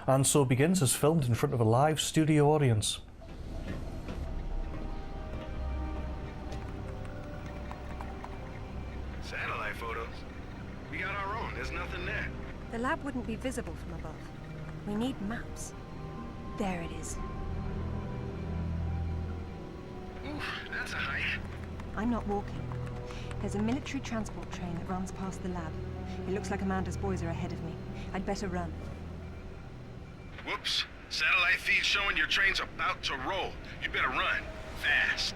And So Begins is filmed in front of a live studio audience. Satellite photos? We got our own, there's nothing there. The lab wouldn't be visible from above. We need maps. There it is. Oof, that's a hike. I'm not walking. There's a military transport train that runs past the lab. It looks like Amanda's boys are ahead of me. I'd better run. Whoops. Satellite feed showing your train's about to roll. You better run. Fast.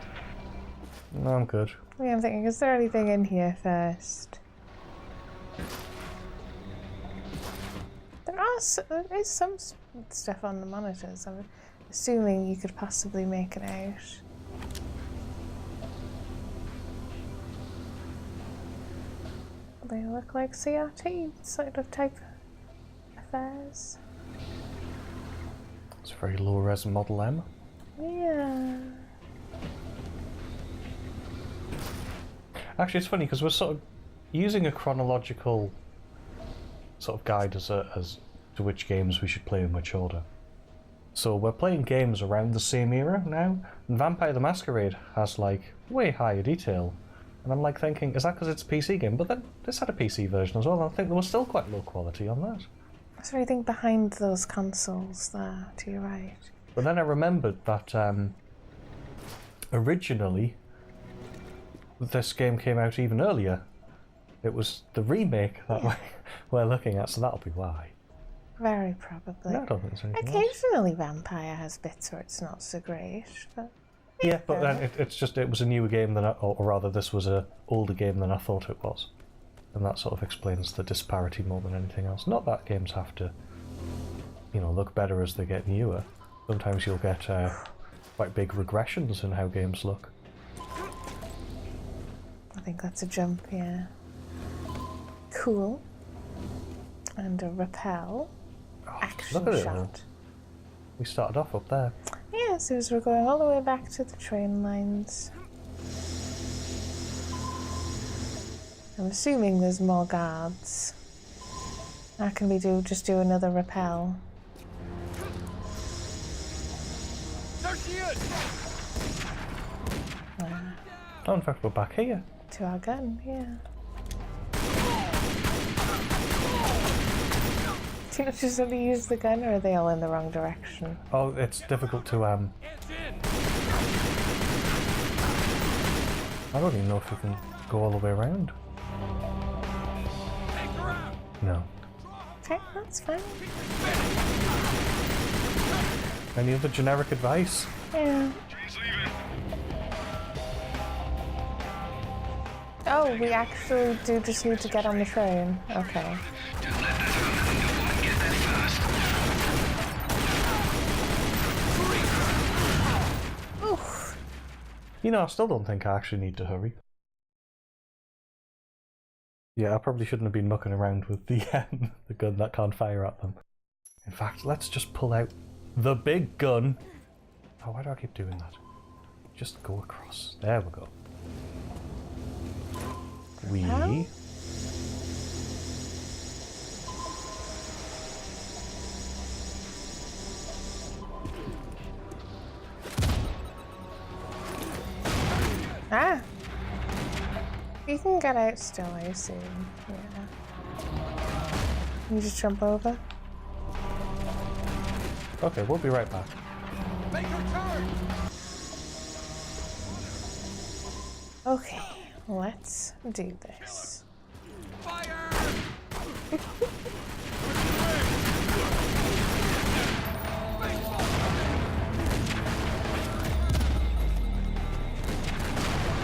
No, I'm good. Yeah, I'm thinking, is there anything in here first? There is some stuff on the monitors. I'm assuming you could possibly make it out. They look like CRT sort of type affairs. It's a very low-res Model M. Yeah. Actually, it's funny because we're sort of using a chronological sort of guide as to which games we should play in which order. So we're playing games around the same era now, and Vampire the Masquerade has like way higher detail. And I'm like thinking, is that because it's a PC game? But then this had a PC version as well, and I think there was still quite low quality on that. Is there anything behind those consoles there, to your right? But then I remembered that originally this game came out even earlier. It was the remake that we're looking at, so that'll be why. Very probably. No, I don't think there's anything Occasionally Vampire has bits where it's not so great, but... Yeah, but then it was a newer game than or rather this was a older game than I thought it was. And that sort of explains the disparity more than anything else. Not that games have to, you know, look better as they get newer. Sometimes you'll get quite big regressions in how games look. I think that's a jump, yeah. Cool. And a rappel. Action look at shot. it. We started off up there. Yeah, so as we're going all the way back to the train lines. I'm assuming there's more guards. How can we just do another rappel? There she is! Oh, in fact, we're back here. To our gun, yeah. Do you not just want to use the gun, or are they all in the wrong direction? Oh, it's difficult to I don't even know if we can go all the way around. No. Okay, that's fine. Any other generic advice? Yeah. Train's leaving. Oh, we actually do just need to get on the train. Okay. Just let that woman get there first. Oof. You know, I still don't think I actually need to hurry. Yeah, I probably shouldn't have been mucking around with the gun that can't fire at them. In fact, let's just pull out the big gun. Oh, why do I keep doing that? Just go across. There we go. How? Ah! You can get out still, I assume. Yeah. You just jump over? Okay, we'll be right back. Make her turn! Okay, let's do this. Fire!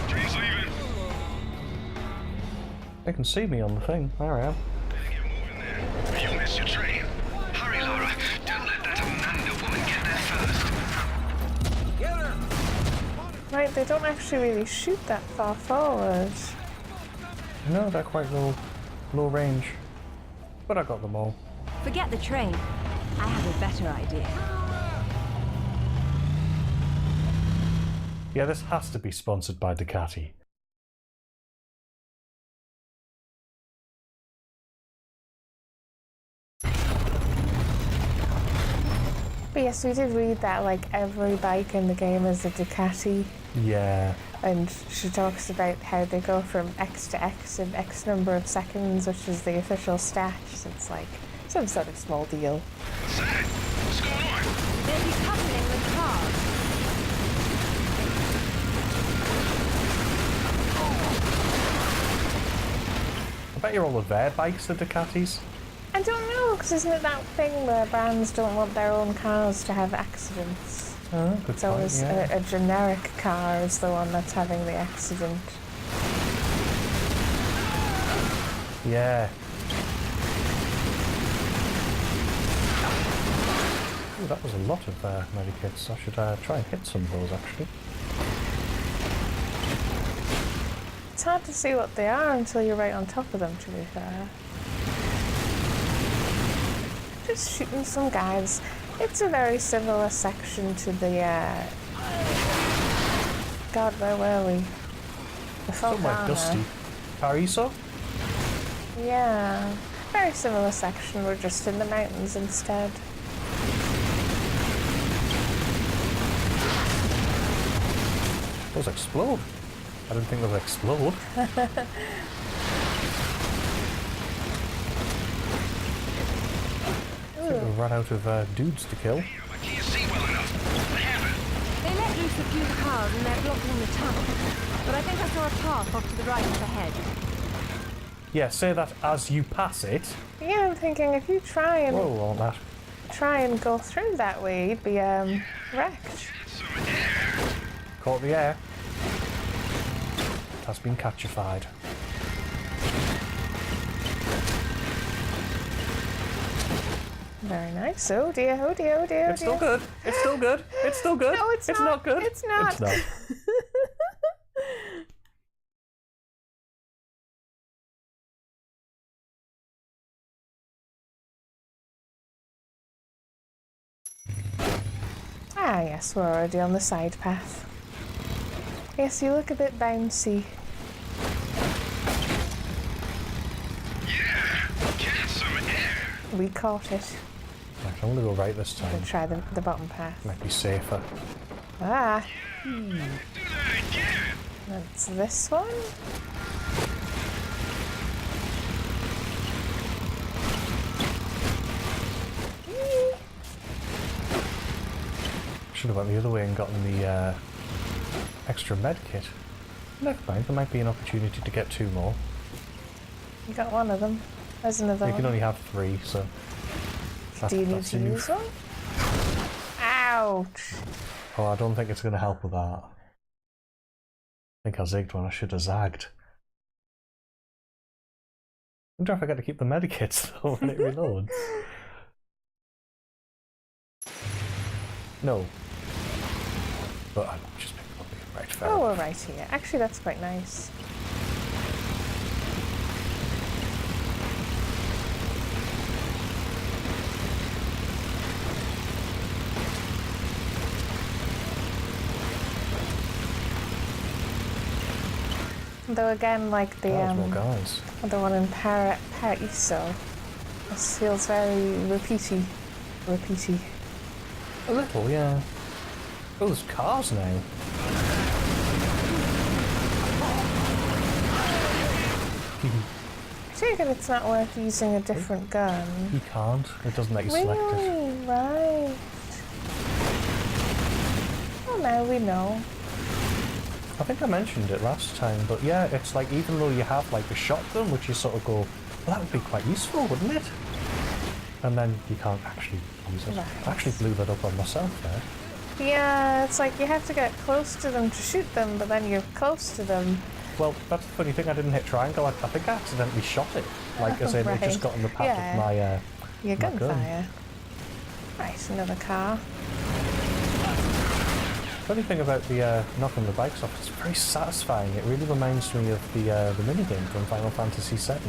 Train's leaving. They can see me on the thing. There I am. Better get moving there, or you'll miss your train. Hurry, Laura. Don't let that Amanda woman get there first. Get her! Right, they don't actually really shoot that far forward. No, they're quite low range. But I got them all. Forget the train. I have a better idea. Yeah, this has to be sponsored by Ducati. But yes, we did read that like every bike in the game is a Ducati. Yeah. And she talks about how they go from X to X in X number of seconds, which is the official stat. So it's like some sort of small deal. What's that? What's going on? They'll be coupling with cars. I bet you're all of their bikes are Ducatis. I don't know, because isn't it that thing where brands don't want their own cars to have accidents? Oh, good It's point, always yeah. a generic car is the one that's having the accident. Yeah. Ooh, that was a lot of medikits. I should try and hit some of those, actually. It's hard to see what they are until you're right on top of them, to be fair. Just shooting some guys. It's a very similar section to the, God, where were we? The Somewhere Falcana. dusty. Pariso? Yeah. Very similar section, we're just in the mountains instead. Those explode. I didn't think they would explode. I think we've run out of dudes to kill. I can't see well enough. What happened? They let loose a few cars and they're blocking the tunnel. But I think I saw a path off to the right up ahead. Yeah, say that as you pass it. Yeah, I'm thinking if you try and Whoa on that. go through that way, you'd be wrecked. Some air. Caught the air. It has been catchified. Very nice. Oh dear, oh dear, oh dear, oh It's still good. It's still good. It's still good. No, it's not. not good. It's not. It's not. Ah yes, we're already on the side path. Yes, you look a bit bouncy. Yeah, get some air. We caught it. Right, I'm gonna go right this time. We'll try the bottom path. Might be safer. Ah, Do that again. that's this one. Should have went the other way and gotten the extra med kit. Never mind, there might be an opportunity to get 2 more. You got one of them. There's another You one. can only have 3, so... Do you need that's to enough. use one? Ouch! Oh, I don't think it's going to help with that. I think I zigged when I should have zagged. I wonder if I get to keep the medikits though when it reloads. No. But I'm just picking up the right fair. Oh, we're right here. Actually, that's quite nice. Though again, like the There's more guys. the one in Paraiso, this feels very repeaty. A little, yeah. Oh, there's cars now. I take it it's not worth using a different gun. You can't. It doesn't let you select it. Really? Right. Well, now we know. I think I mentioned it last time, but yeah, it's like even though you have like a shotgun, which you sort of go, well, that would be quite useful, wouldn't it? And then you can't actually use it. Right. I actually blew that up on myself there. Yeah, it's like you have to get close to them to shoot them, but then you're close to them. Well, that's the funny thing, I didn't hit triangle, I think I accidentally shot it. Like, as in, it Right. just got in the path Yeah. of my, Your my gun. gunfire. Right, another car. Funny thing about the knocking the bikes off, it's very satisfying. It really reminds me of the minigame from Final Fantasy VII.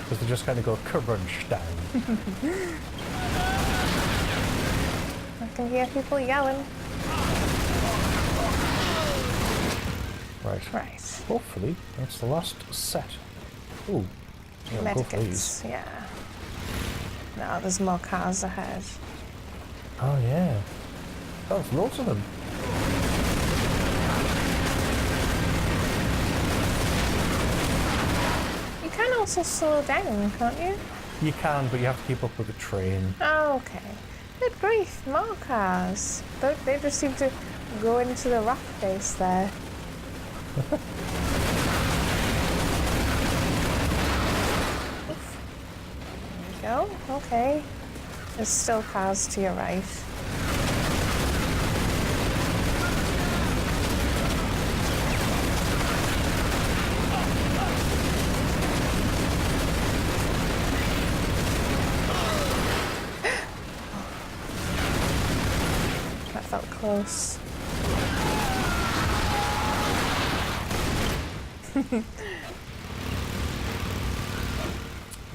Because they just kind of go crunch down. I can hear people yelling. Right. Right. Hopefully, that's the last set. Ooh. Yeah, we'll go for these. Medikits, yeah. No, there's more cars ahead. Oh yeah. Oh, there's loads of them. You can also slow down, can't you? You can, but you have to keep up with the train. Oh, okay. Good grief, more cars. They just seem to go into the rock face there. Oof. There we go. Okay. There's still cars to your right. That felt close.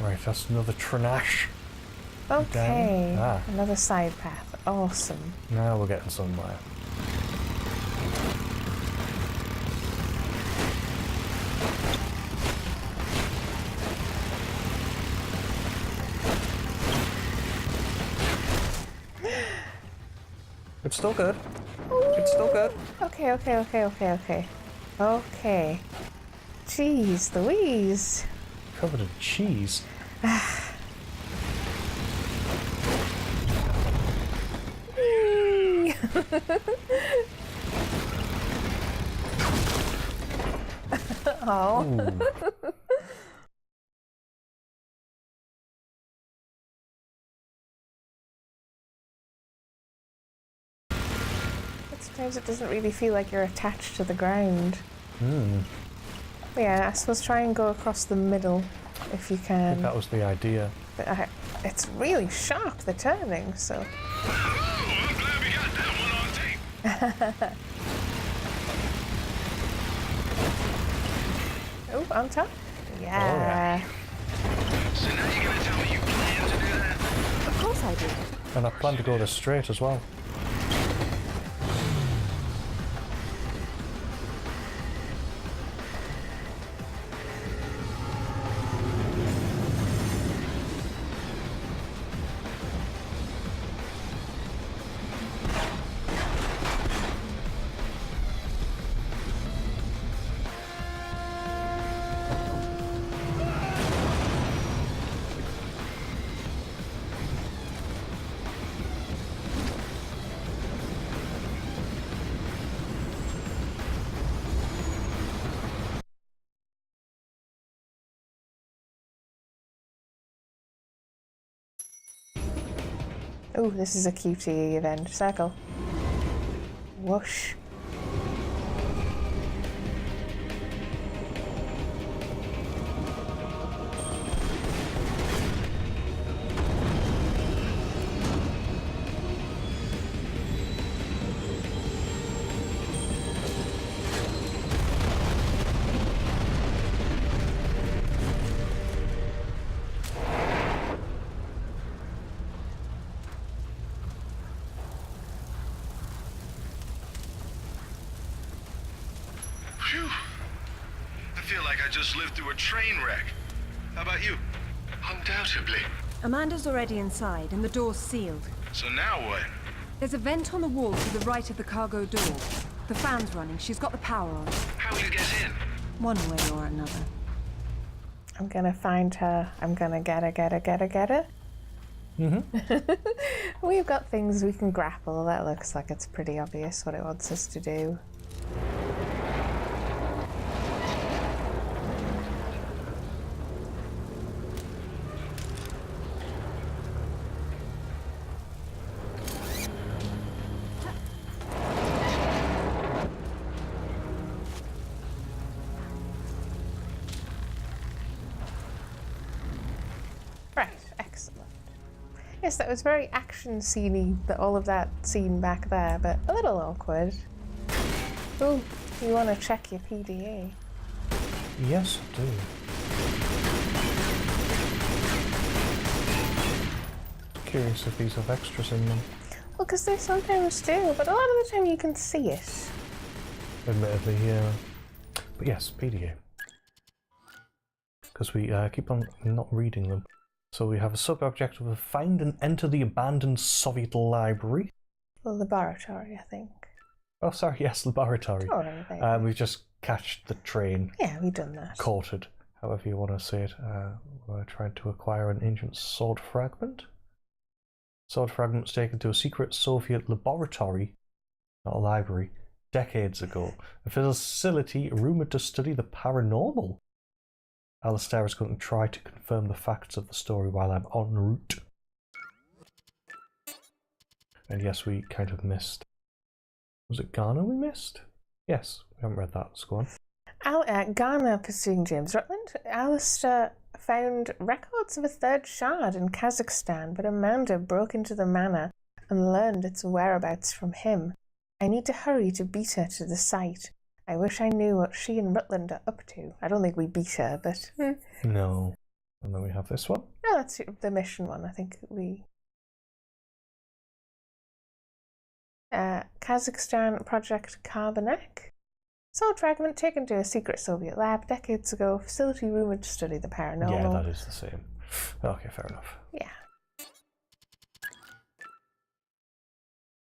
Right, that's another Trinash. Okay, Ah. another side path. Awesome. Now we're getting somewhere. It's still good. It's still good. Okay. Okay. Jeez Louise. Covered in cheese. Oh. Ooh. Sometimes it doesn't really feel like you're attached to the ground. Hmm. Yeah, I suppose try and go across the middle if you I think can. that was the idea. But it's really sharp, the turning, so... Oh, I'm glad we got that one on tape. Oh, on top? Yeah. So now you're gonna tell me you plan to do that? Of course I do. And I plan to go this straight as well. Oh, this is a QTE event. Circle. Whoosh. Phew. I feel like I just lived through a train wreck. How about you? Undoubtedly. Amanda's already inside, and the door's sealed. So now what? There's a vent on the wall to the right of the cargo door. The fan's running. She's got the power on. How will you get in? One way or another. I'm gonna find her. I'm gonna get her. Mm-hmm. We've got things we can grapple. That looks like it's pretty obvious what it wants us to do. Right, excellent. Yes, that was very action sceney, all of that scene back there, but a little awkward. Ooh, you want to check your PDA? Yes, I do. Curious if these have extras in them. Well, because they sometimes do, but a lot of the time you can see it. Admittedly, yeah. But yes, PDA. Because we keep on not reading them. So we have a sub-objective of find and enter the abandoned Soviet library. The laboratory, I think. Oh, sorry, yes, laboratory. Alright, We've just catched the train. yeah, we've done that. Caught it, however you want to say it. We're trying to acquire an ancient sword fragment. Sword fragment was taken to a secret Soviet laboratory, not a library, decades ago. A facility rumoured to study the paranormal. Alistair is going to try to confirm the facts of the story while I'm en route. And yes, we kind of missed. Was it Ghana we missed? Yes, we haven't read that. Let's go on. Ghana pursuing James Rutland. Alistair found records of a third shard in Kazakhstan, but Amanda broke into the manor and learned its whereabouts from him. I need to hurry to beat her to the site. I wish I knew what she and Rutland are up to. I don't think we beat her, but... No. And then we have this one. Oh, that's the mission one. I think we... Kazakhstan Project Carbonek. Sword fragment taken to a secret Soviet lab decades ago. Facility rumoured to study the paranormal. Yeah, that is the same. Okay, fair enough. Yeah.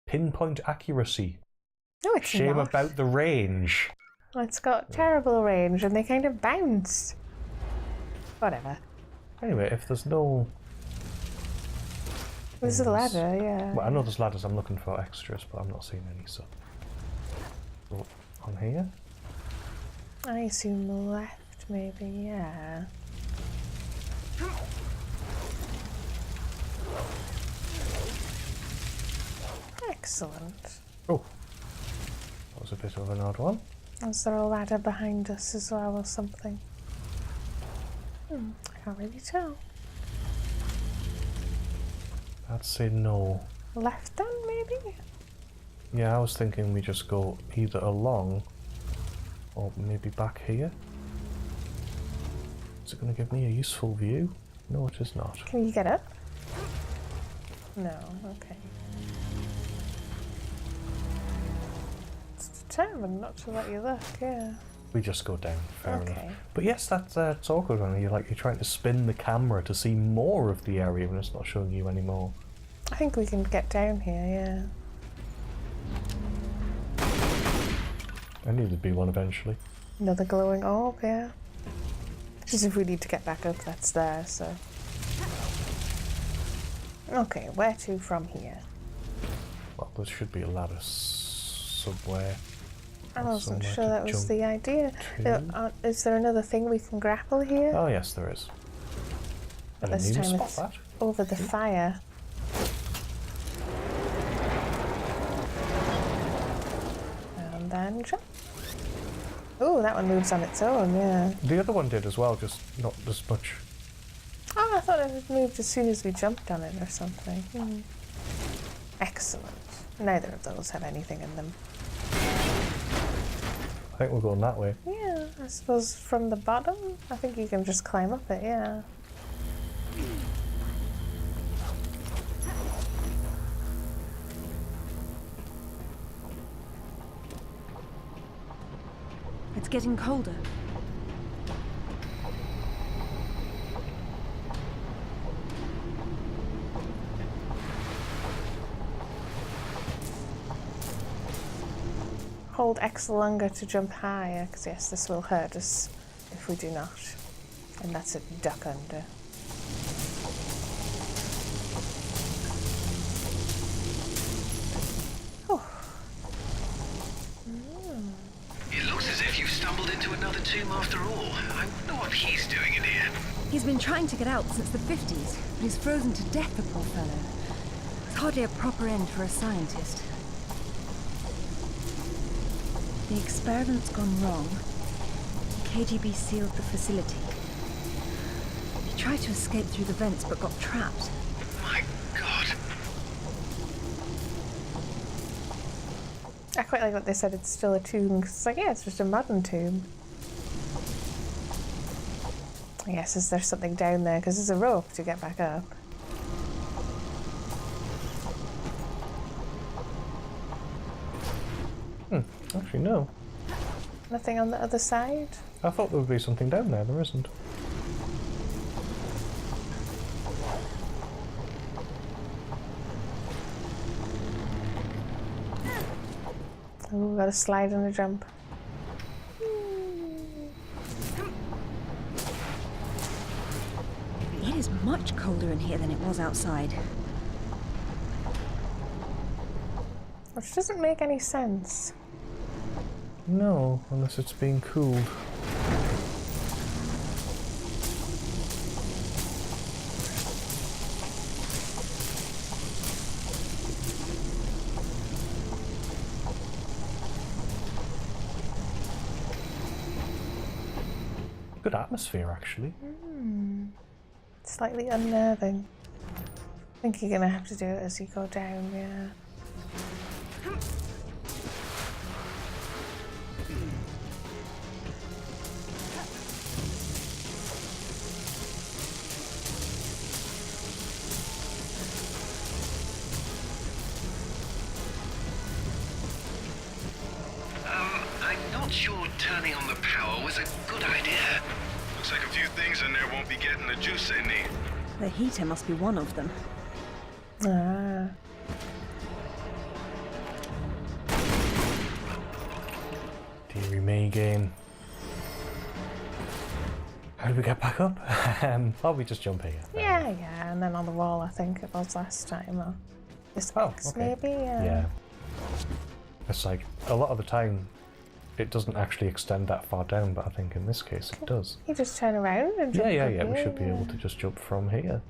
Pinpoint accuracy. No, it's Shame not. about the range. It's got terrible range and they kind of bounce. Whatever. Anyway, if there's no... There's a ladder, yeah. Well, I know there's ladders. I'm looking for extras, but I'm not seeing any, so... Oh, on here? I assume left, maybe, yeah. Excellent. Oh. That was a bit of an odd one. Is there a ladder behind us as well or something? I can't really tell. I'd say no. Left then, maybe? Yeah, I was thinking we just go either along or maybe back here. Is it going to give me a useful view? No, it is not. Can you get up? No, okay. It's determined not to let you look, yeah. We just go down, fair Okay. enough. But yes, that's awkward when you're trying to spin the camera to see more of the area when it's not showing you anymore. I think we can get down here, yeah. I knew there'd be one eventually. Another glowing orb, yeah. Just if we need to get back up, that's there, so. Okay, where to from here? Well, there should be a ladder somewhere. I wasn't somewhere sure to that was jump the idea. to. Is there another thing we can grapple here? Oh yes, there is. I But didn't this even time spot it's that. over the fire. And then jump. Oh, that one moves on its own, yeah. The other one did as well, just not as much. Oh, I thought it had moved as soon as we jumped on it or something. Excellent. Neither of those have anything in them. I think we're going that way. Yeah, I suppose from the bottom, I think you can just climb up it, yeah. It's getting colder. Hold X longer to jump higher, because yes, this will hurt us if we do not. And that's a duck under. It looks as if you've stumbled into another tomb after all. I wonder what he's doing in here. He's been trying to get out since the 50s, but he's frozen to death, the poor fellow. It's hardly a proper end for a scientist. The experiment's gone wrong. KGB sealed the facility. He tried to escape through the vents, but got trapped. My God. I quite like what they said, it's still a tomb, because it's like, yeah, it's just a modern tomb. I guess is there something down there, because there's a rope to get back up. Actually, no. Nothing on the other side? I thought there would be something down there. There isn't. Oh, we got a slide and a jump. It is much colder in here than it was outside. Which doesn't make any sense. No, unless it's being cooled. Good atmosphere, actually. Slightly unnerving. I think you're gonna have to do it as you go down, yeah. I'm not sure turning on the power was a good idea. Looks like a few things in there won't be getting the juice they need. The heater must be one of them. Ah. Deary me game. How do we get back up? Oh, we just jump here. Yeah, yeah, and then on the wall, I think it was last time. Or this Oh, X, okay. maybe? Yeah. It's like, a lot of the time, it doesn't actually extend that far down, but I think in this case it does. You just turn around and jump Yeah, up we here, should be able to just jump from here.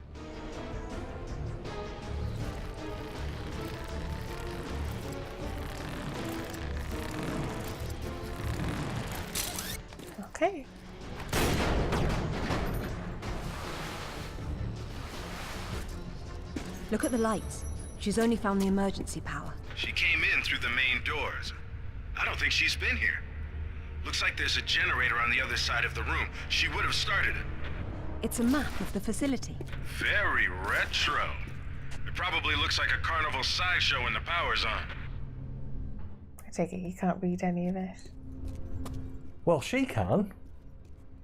Okay. Look at the lights. She's only found the emergency power. She came in through the main doors. I don't think she's been here. Looks like there's a generator on the other side of the room. She would have started it. It's a map of the facility. Very retro. It probably looks like a carnival sideshow when the power's on. I take it you can't read any of it. Well, she can.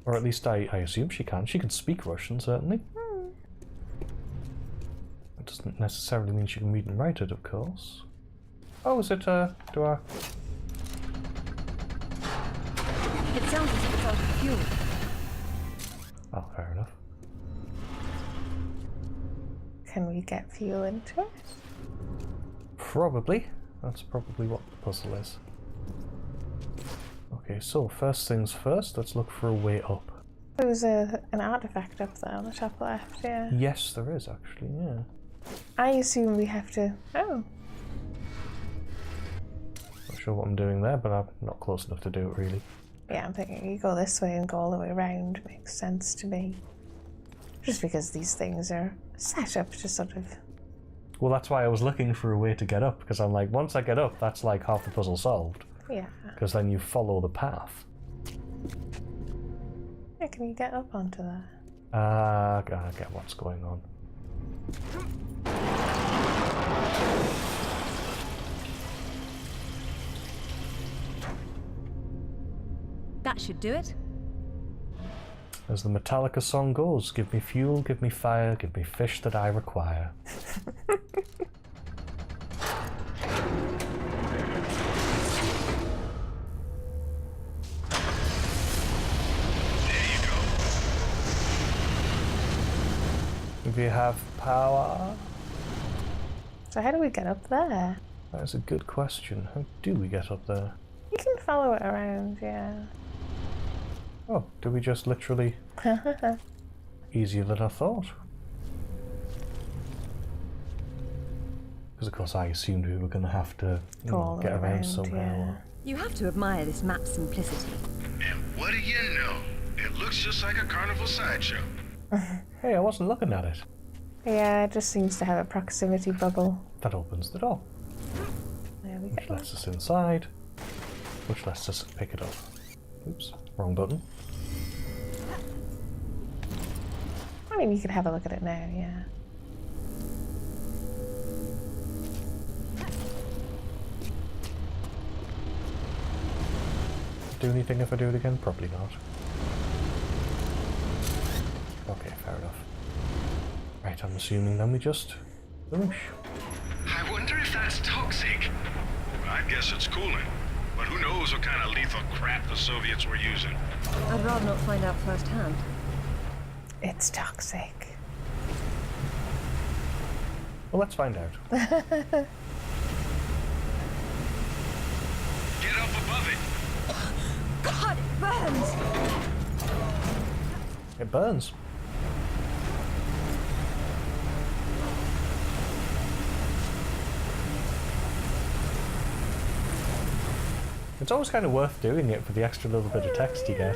Or at least I assume she can. She can speak Russian, certainly. That doesn't necessarily mean she can read and write it, of course. Oh, is it, do I... It sounds as if it's out of fuel. Oh, fair enough. Can we get fuel into it? Probably. That's probably what the puzzle is. Okay, so first things first, let's look for a way up. There was an artifact up there on the top left, yeah. Yes, there is actually, yeah. I assume we have to... Oh. Not sure what I'm doing there, but I'm not close enough to do it really. Yeah, I'm thinking you go this way and go all the way around. Makes sense to me. Just because these things are set up to sort of... Well, that's why I was looking for a way to get up, because I'm like, once I get up, that's like half the puzzle solved. Yeah. Because then you follow the path. Yeah, can you get up onto that? I get what's going on. That should do it. As the Metallica song goes, give me fuel, give me fire, give me fish that I require. If you have power... So how do we get up there? That is a good question. How do we get up there? You can follow it around, yeah. Oh, do we just literally... Easier than I thought. Because of course I assumed we were going to have to Go all the get way around somehow. yeah. You have to admire this map's simplicity. And what do you know? It looks just like a carnival sideshow. Hey, I wasn't looking at it. Yeah, it just seems to have a proximity bubble. That opens the door, There we which go. lets us inside, which lets us pick it up. Oops, wrong button. I mean, you could have a look at it now, yeah. Do anything if I do it again? Probably not. Okay, fair enough. Right, I'm assuming then we just... Whoosh. I wonder if that's toxic. I guess it's cooling. But who knows what kind of lethal crap the Soviets were using. I'd rather not find out firsthand. It's toxic. Well, let's find out. Get up above it. God, it burns! It burns. It's always kind of worth doing it for the extra little bit of text you get.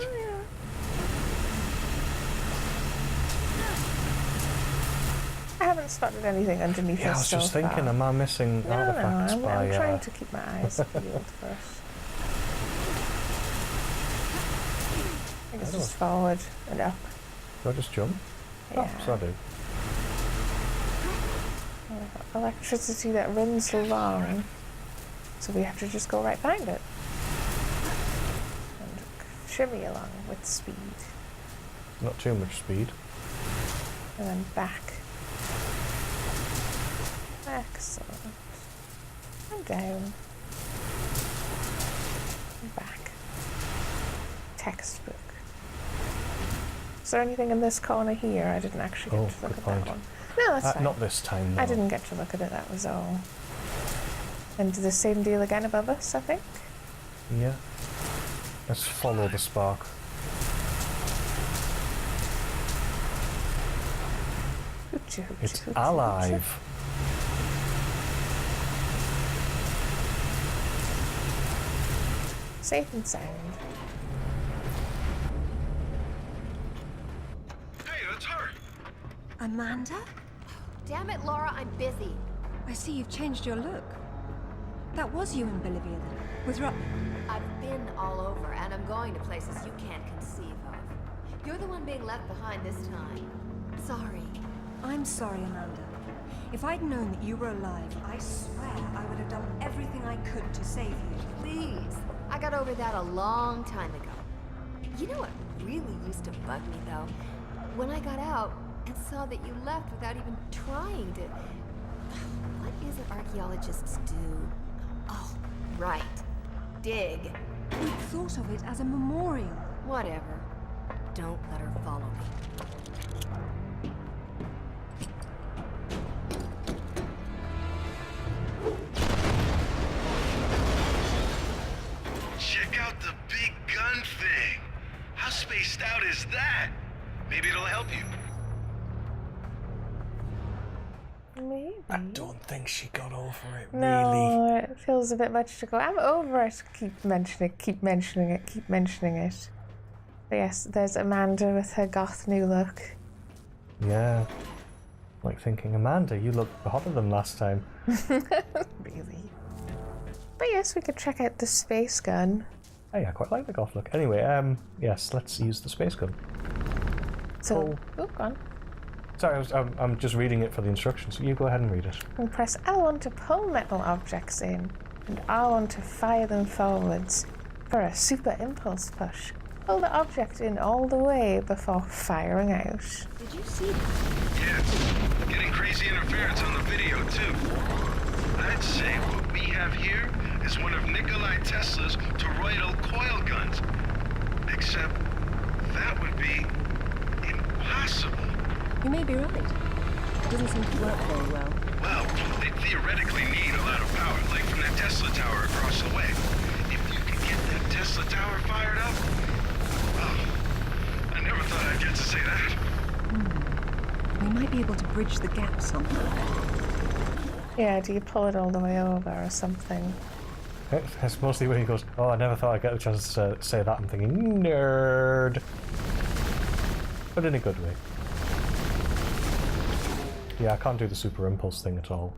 I haven't spotted anything underneath Yeah, I us was so just thinking, far. am I missing artifacts I'm by... trying to keep my eyes peeled first. I guess just forward and up. Do I just jump? Yeah. Oh, so I do. We've got electricity that runs along, so we have to just go right behind it. And shimmy along with speed. Not too much speed. And then back. Excellent. And down. And back. Textbook. Is there anything in this corner here? I didn't actually get to look good at point. that one. No, that's fine. Not this time, no. I didn't get to look at it, that was all. And the same deal again above us, I think? Yeah. Let's follow the spark. It's alive. Safe and sound. Hey, that's her. Amanda? Damn it, Laura, I'm busy. I see you've changed your look. That was you in Bolivia then, with Rutland. I've been all over, and I'm going to places you can't conceive of. You're the one being left behind this time. Sorry. I'm sorry, Amanda. If I'd known that you were alive, I swear I would have done everything I could to save you. Please. I got over that a long time ago. You know what really used to bug me, though? When I got out and saw that you left without even trying to... What is it archaeologists do? Oh, right. Dig. We thought of it as a memorial. Whatever. Don't let her follow me. Check out the big gun thing. How spaced out is that? Maybe it'll help you. Maybe. I don't think she got over it, really. No, it feels a bit much to go. I'm over it. Keep mentioning it. But yes, there's Amanda with her goth new look. Yeah. Like thinking, Amanda, you look hotter than last time. Really? But yes, we could check out the space gun. Hey, I quite like the goth look. Anyway, yes, let's use the space gun. So, go on. Sorry, I'm just reading it for the instructions. You go ahead and read it. And press L1 to pull metal objects in, and R1 to fire them forwards for a super impulse push. Pull the object in all the way before firing out. Did you see that? Yeah, getting crazy interference on the video, too. I'd say what we have here is one of Nikolai Tesla's toroidal coil guns. Except that would be impossible. You may be right. It doesn't seem to work very well. Well, they theoretically need a lot of power, like from that Tesla tower across the way. If you could get that Tesla tower fired up, oh, I never thought I'd get to say that. We might be able to bridge the gap somehow. Yeah, do you pull it all the way over or something? That's mostly when he goes, oh, I never thought I'd get the chance to say that. I'm thinking, nerd. But in a good way. Yeah, I can't do the super impulse thing at all.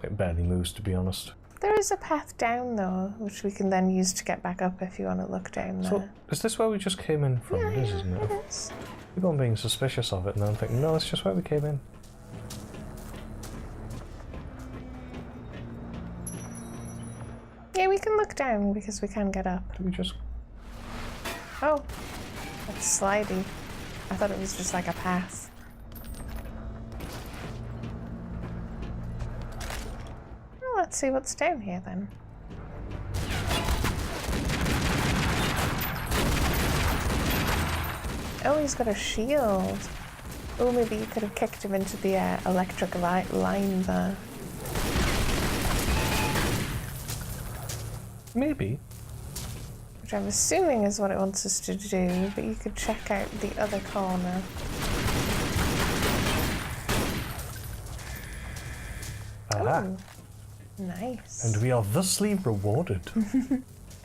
It barely moves, to be honest. There is a path down, though, which we can then use to get back up if you want to look down there. So, is this where we just came in from? It is, isn't it? It is. Keep on being suspicious of it, and then I'm thinking, no, it's just where we came in. Yeah, we can look down because we can get up. Do we just... Oh, that's slidey. I thought it was just like a path. Well, let's see what's down here then. Oh, he's got a shield. Oh, maybe you could have kicked him into the electric line there. Maybe. Which I'm assuming is what it wants us to do, but you could check out the other corner. Aha. Ooh, nice. And we are thusly rewarded.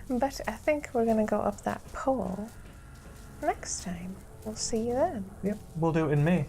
But I think we're going to go up that pole next time. We'll see you then. Yep, we'll do it in May.